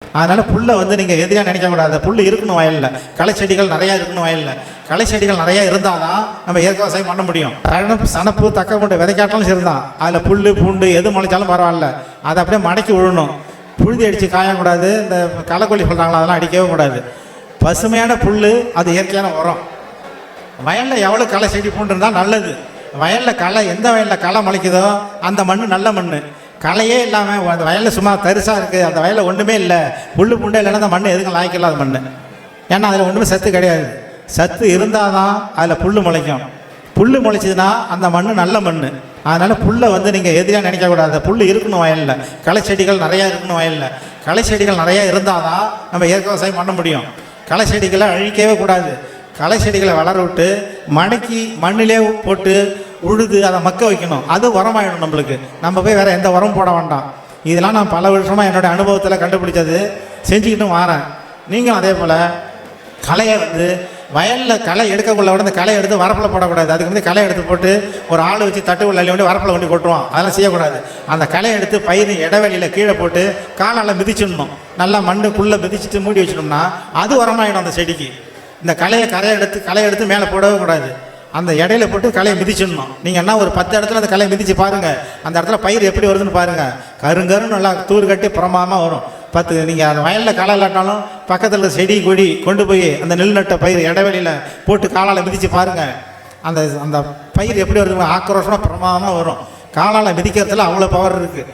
அதனால் புல்லை வந்து நீங்கள் எதிராக நினைக்கக்கூடாது. புல் இருக்கணும் வயலில், களை செடிகள் நிறையா இருக்கணும் வயலில். களை செடிகள் நிறையா இருந்தால் தான் நம்ம இயற்கை விவசாயம் பண்ண முடியும். சனப்பு தக்க கொண்டு விதைக்காட்டாலும் சரிதான், அதில் புல் பூண்டு எது முளைச்சாலும் பரவாயில்ல, அதை அப்படியே மடக்கி விழணும். புழுதி அடித்து காயக்கூடாது. இந்த களைக்கொல்லி சொல்கிறாங்களா, அதெல்லாம் அடிக்கவே கூடாது. பசுமையான புல் அது இயற்கையான உரம். வயலில் எவ்வளோ களை செடி பூண்டு இருந்தால் நல்லது. வயலில் களை, எந்த வயலில் களை முளைக்குதோ அந்த மண் நல்ல மண். களையே இல்லாமல் அந்த வயலில் சும்மா தரிசாக இருக்குது, அந்த வயலில் ஒன்றுமே இல்லை, புல் பூண்டே இல்லைன்னா அந்த மண் எதுக்கும் லாய்க்கில்லாத மண். ஏன்னா அதில் ஒன்றுமே சத்து கிடையாது. சத்து இருந்தால் தான் அதில் புல் முளைக்கும். புல் முளைச்சிதுன்னா அந்த மண் நல்ல மண். அதனால் புல்லை வந்து நீங்கள் எதிராக நினைக்கக்கூடாது. புல் இருக்கணும் வயலில், களை செடிகள் நிறையா இருக்கணும் வயலில். களை செடிகள் நிறையா இருந்தால் தான் நம்ம இயற்கை விவசாயம் பண்ண முடியும். களை செடிகளை அழிக்கவே கூடாது. களை செடிகளை வளர விட்டு மடக்கி மண்ணிலே போட்டு உழுது அதை மக்க வைக்கணும். அது உரமாயிடும் நம்மளுக்கு. நம்ம போய் வேறு எந்த உரம் போட வேண்டாம். இதெல்லாம் நான் பல வருஷமாக என்னுடைய அனுபவத்தில் கண்டுபிடிச்சது, செஞ்சுக்கிட்டும் வரேன். நீங்களும் அதே போல் களையை வந்து வயலில் களை எடுக்கக்குள்ள விட அந்த களை எடுத்து வரப்பில் போடக்கூடாது. அதுக்கு வந்து களை எடுத்து போட்டு ஒரு ஆள் வச்சு தட்டுக்குள்ள அள்ளி கொண்டு வரப்பில் கொண்டு கொட்டுவோம். அதெல்லாம் செய்யக்கூடாது. அந்த களை எடுத்து பயிர் இடைவெளியில் கீழே போட்டு காலால் மிதிச்சிடணும். நல்லா மண்ணுக்குள்ளே மிதிச்சுட்டு மூடி வச்சிட்டோம்னா அது உரமாயிடும் அந்த செடிக்கு. இந்த களை எடுத்து மேலே போடவே கூடாது. அந்த இடையில போட்டு களையை மிதிச்சிடணும். நீங்கள் என்ன ஒரு 10 இடத்துல அந்த களையை மிதித்து பாருங்கள், அந்த இடத்துல பயிர் எப்படி வருதுன்னு பாருங்கள். கருங்கருன்னு நல்லா தூர் கட்டி பிரமாதமாக வரும். 10 நீங்கள் அந்த வயலில் களை இல்லாட்டாலும் பக்கத்தில் செடி கொடி கொண்டு போய் அந்த நெல் நட்ட பயிர் இடைவெளியில் போட்டு காலால் மிதித்து பாருங்கள். அந்த அந்த பயிர் எப்படி வருது, ஆக்ரோஷமாக பிரமாதமாக வரும். காலால் மிதிக்கிறதுல அவ்வளோ பவர் இருக்குது.